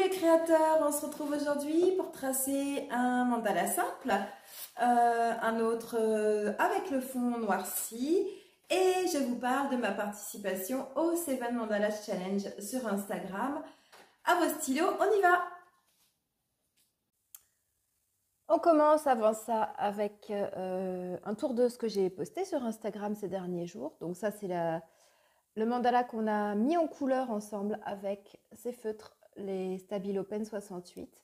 les créateurs, on se retrouve aujourd'hui pour tracer un mandala simple, un autre avec le fond noirci, et je vous parle de ma participation au 7 Mandalas Challenge sur Instagram. À vos stylos, on y va! On commence avant ça avec un tour de ce que j'ai posté sur Instagram ces derniers jours. Donc ça, c'est le mandala qu'on a mis en couleur ensemble avec ces feutres, les Stabilo Pen 68.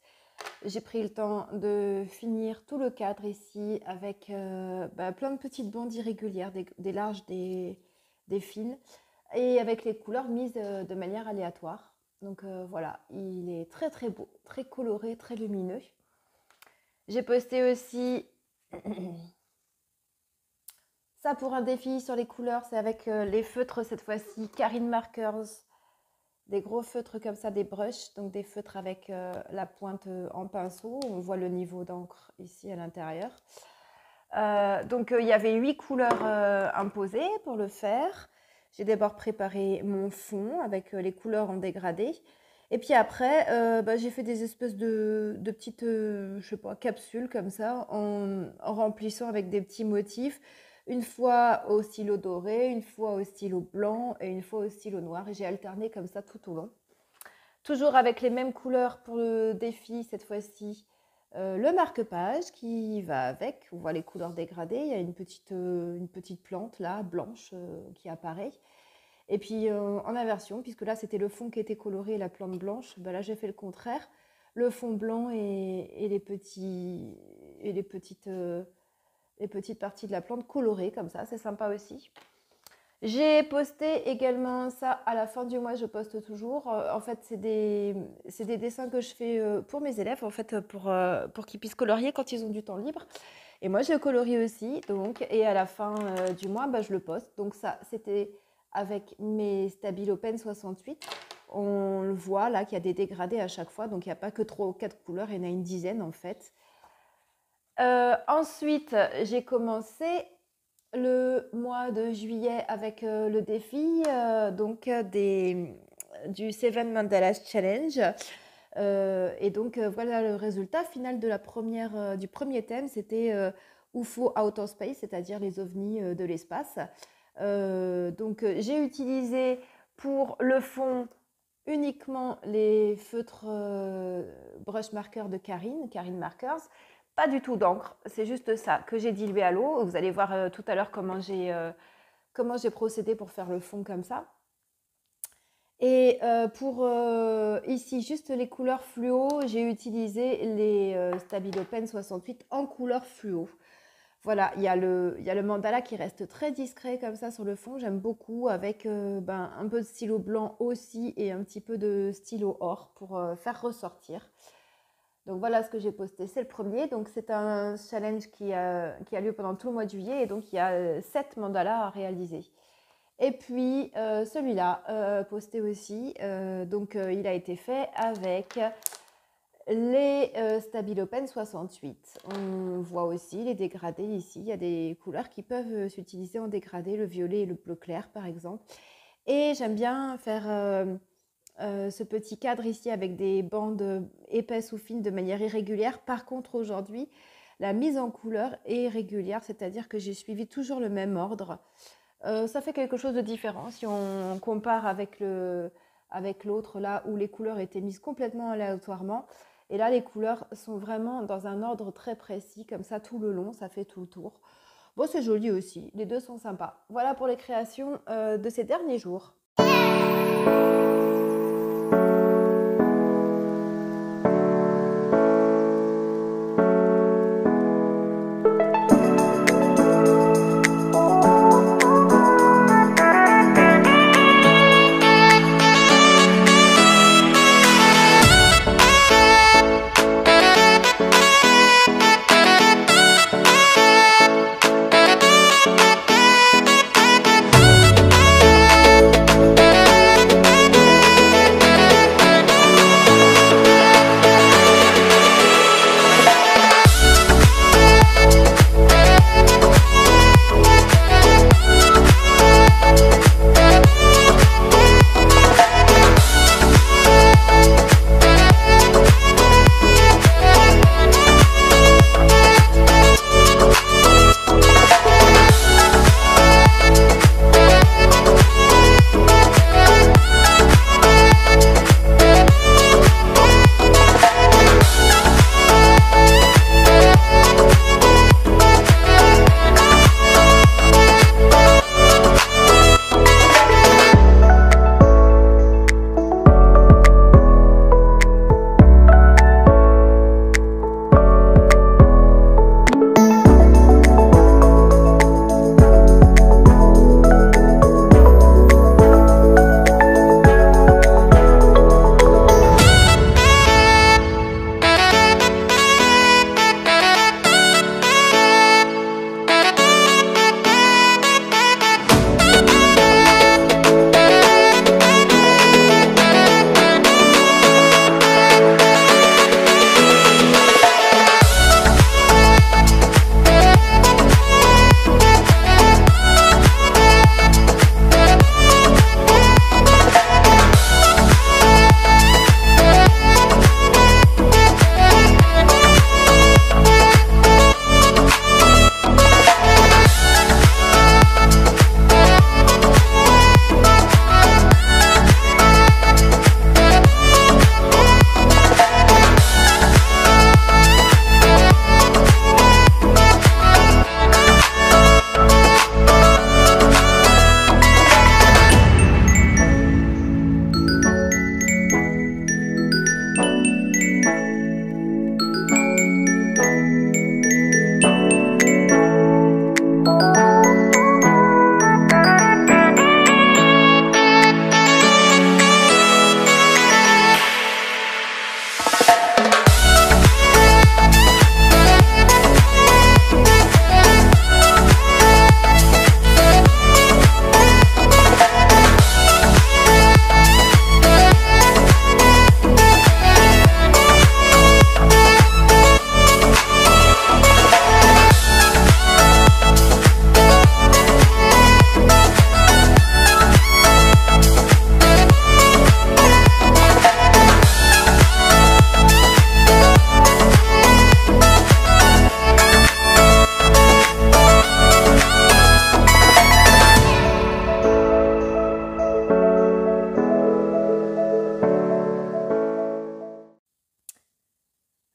J'ai pris le temps de finir tout le cadre ici avec plein de petites bandes irrégulières, des larges, des fines, et avec les couleurs mises de manière aléatoire. Donc voilà, il est très très beau, très coloré, très lumineux. J'ai posté aussi ça pour un défi sur les couleurs, c'est avec les feutres cette fois-ci, Karine Markers, des gros feutres comme ça, des brushes, donc des feutres avec la pointe en pinceau. On voit le niveau d'encre ici à l'intérieur. Donc il y avait 8 couleurs imposées pour le faire. J'ai d'abord préparé mon fond avec les couleurs en dégradé. Et puis après, j'ai fait des espèces de petites je sais pas, capsules comme ça, en remplissant avec des petits motifs. Une fois au stylo doré, une fois au stylo blanc et une fois au stylo noir. Et j'ai alterné comme ça tout au long. Toujours avec les mêmes couleurs pour le défi, cette fois-ci, le marque-page qui va avec. On voit les couleurs dégradées. Il y a une petite plante là, blanche, qui apparaît. Et puis en inversion, puisque là c'était le fond qui était coloré et la plante blanche, là j'ai fait le contraire. Le fond blanc et les petites parties de la plante colorées comme ça, c'est sympa aussi. J'ai posté également ça à la fin du mois, je poste toujours. En fait, c'est des dessins que je fais pour mes élèves, en fait, pour qu'ils puissent colorier quand ils ont du temps libre. Et moi, je colorie aussi, donc, et à la fin du mois, je le poste. Donc ça, c'était avec mes Stabilo Pen 68. On le voit là qu'il y a des dégradés à chaque fois, donc il n'y a pas que 3 ou 4 couleurs, il y en a une dizaine en fait. Ensuite, j'ai commencé le mois de juillet avec le défi du 7 Mandalas Challenge. Et donc voilà le résultat final de du premier thème, c'était UFO Outer Space, c'est-à-dire les ovnis de l'espace. J'ai utilisé pour le fond uniquement les feutres brush marker de Karine Markers. Pas du tout d'encre, c'est juste ça que j'ai dilué à l'eau. Vous allez voir tout à l'heure comment j'ai procédé pour faire le fond comme ça. Et pour ici, juste les couleurs fluo, j'ai utilisé les Stabilo Pen 68 en couleur fluo. Voilà, il y a le mandala qui reste très discret comme ça sur le fond. J'aime beaucoup avec un peu de stylo blanc aussi et un petit peu de stylo or pour faire ressortir. Donc voilà ce que j'ai posté, c'est le premier. Donc c'est un challenge qui a lieu pendant tout le mois de juillet et donc il y a 7 mandalas à réaliser. Et puis celui-là, posté aussi, il a été fait avec les Stabilo Pen 68. On voit aussi les dégradés ici. Il y a des couleurs qui peuvent s'utiliser en dégradé, le violet et le bleu clair par exemple. Et j'aime bien faire ce petit cadre ici avec des bandes épaisses ou fines de manière irrégulière. Par contre aujourd'hui, la mise en couleur est régulière, c'est-à-dire que j'ai suivi toujours le même ordre. Ça fait quelque chose de différent si on compare avec l'autre là où les couleurs étaient mises complètement aléatoirement. Et là, les couleurs sont vraiment dans un ordre très précis, comme ça tout le long, ça fait tout le tour. Bon, c'est joli aussi, les deux sont sympas. Voilà pour les créations de ces derniers jours.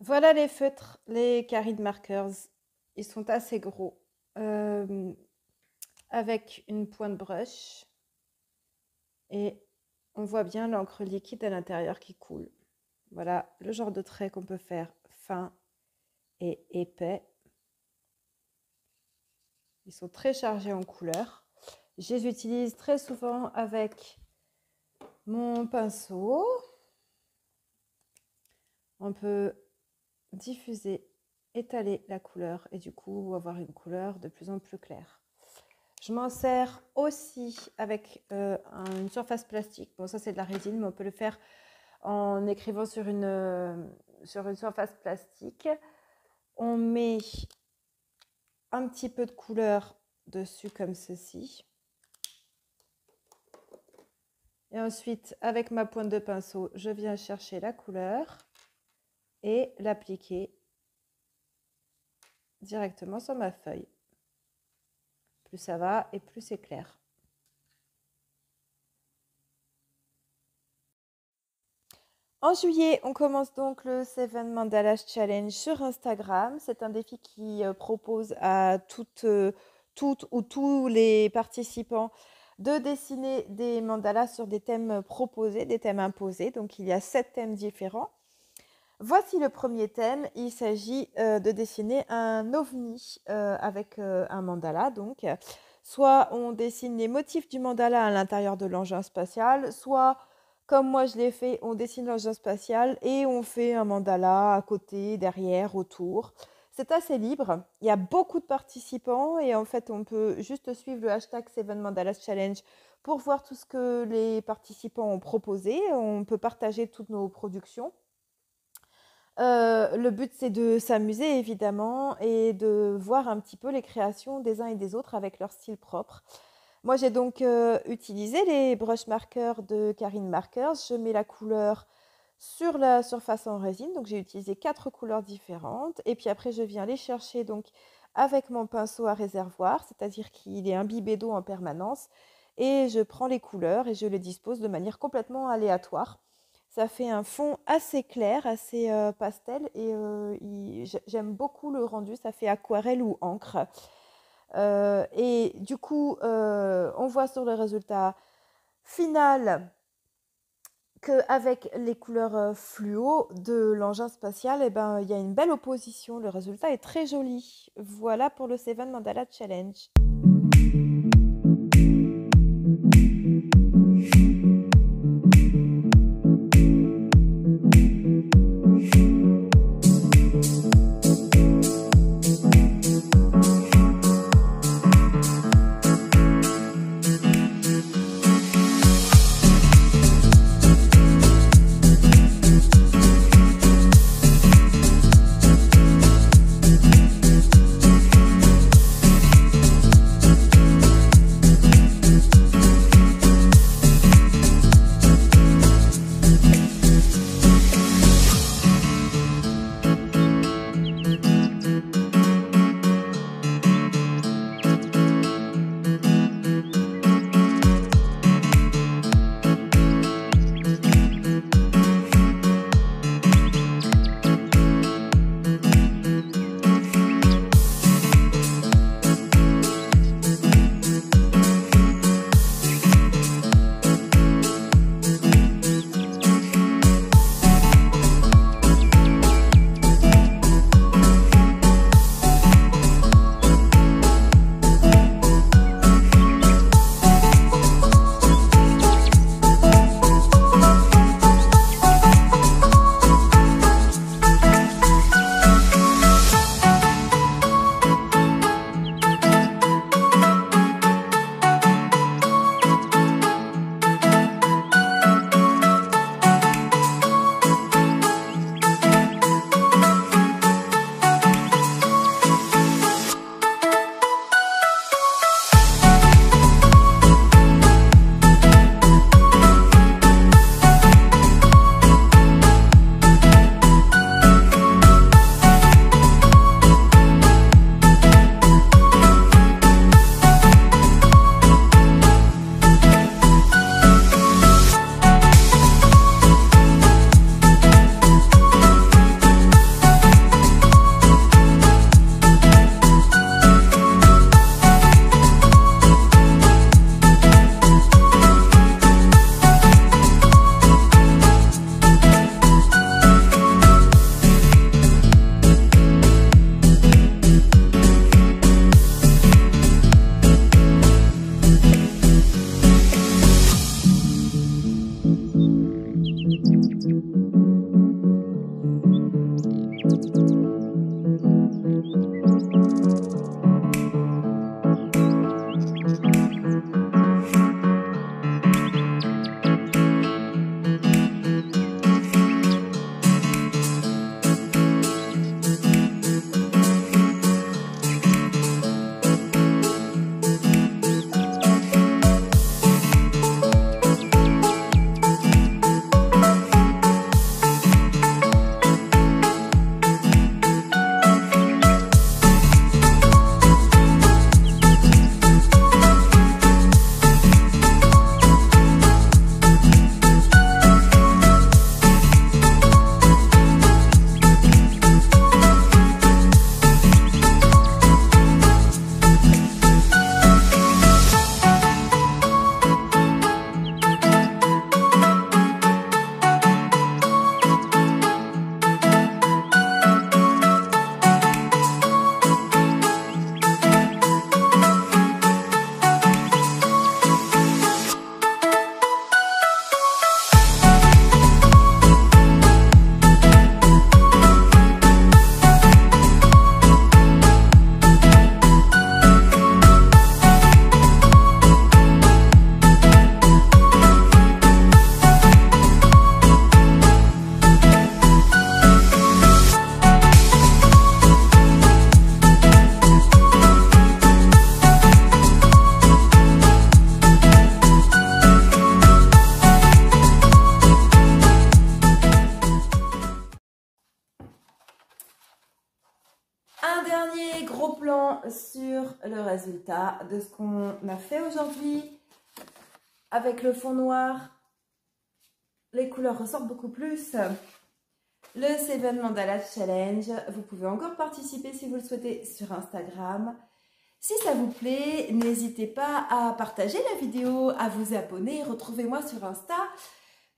Voilà les feutres, les Carid Markers. Ils sont assez gros. Avec une pointe brush. Et on voit bien l'encre liquide à l'intérieur qui coule. Voilà le genre de trait qu'on peut faire fin et épais. Ils sont très chargés en couleurs. Je les utilise très souvent avec mon pinceau. On peut diffuser, étaler la couleur et du coup avoir une couleur de plus en plus claire. Je m'en sers aussi avec une surface plastique. Bon, ça c'est de la résine, mais on peut le faire en écrivant sur une surface plastique. On met un petit peu de couleur dessus comme ceci. Et ensuite, avec ma pointe de pinceau, je viens chercher la couleur et l'appliquer directement sur ma feuille. Plus ça va et plus c'est clair. En juillet, on commence donc le 7 Mandalas Challenge sur Instagram. C'est un défi qui propose à toutes ou tous les participants de dessiner des mandalas sur des thèmes proposés, des thèmes imposés. Donc, il y a 7 thèmes différents. Voici le premier thème. Il s'agit de dessiner un ovni avec un mandala. Donc, soit on dessine les motifs du mandala à l'intérieur de l'engin spatial, soit, comme moi je l'ai fait, on dessine l'engin spatial et on fait un mandala à côté, derrière, autour. C'est assez libre. Il y a beaucoup de participants et en fait, on peut juste suivre le hashtag 7 Mandalas Challenge pour voir tout ce que les participants ont proposé. On peut partager toutes nos productions. Le but, c'est de s'amuser évidemment et de voir un petit peu les créations des uns et des autres avec leur style propre. Moi, j'ai donc utilisé les brush markers de Carid Markers. Je mets la couleur sur la surface en résine. Donc, j'ai utilisé 4 couleurs différentes. Et puis après, je viens les chercher donc avec mon pinceau à réservoir, c'est-à-dire qu'il est imbibé d'eau en permanence. Et je prends les couleurs et je les dispose de manière complètement aléatoire. Ça fait un fond assez clair, assez pastel et j'aime beaucoup le rendu, ça fait aquarelle ou encre. Et du coup, on voit sur le résultat final qu'avec les couleurs fluo de l'engin spatial, eh ben, y a une belle opposition. Le résultat est très joli. Voilà pour le 7 Mandala Challenge. Un dernier gros plan sur le résultat de ce qu'on a fait aujourd'hui. Avec le fond noir, les couleurs ressortent beaucoup plus. Le 7 Mandala Challenge, vous pouvez encore participer si vous le souhaitez sur Instagram. Si ça vous plaît, n'hésitez pas à partager la vidéo, à vous abonner, retrouvez-moi sur Insta.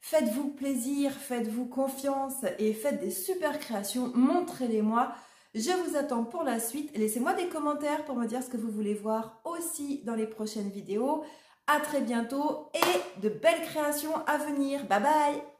Faites-vous plaisir, faites-vous confiance et faites des super créations, montrez-les-moi. Je vous attends pour la suite. Laissez-moi des commentaires pour me dire ce que vous voulez voir aussi dans les prochaines vidéos. À très bientôt et de belles créations à venir. Bye bye!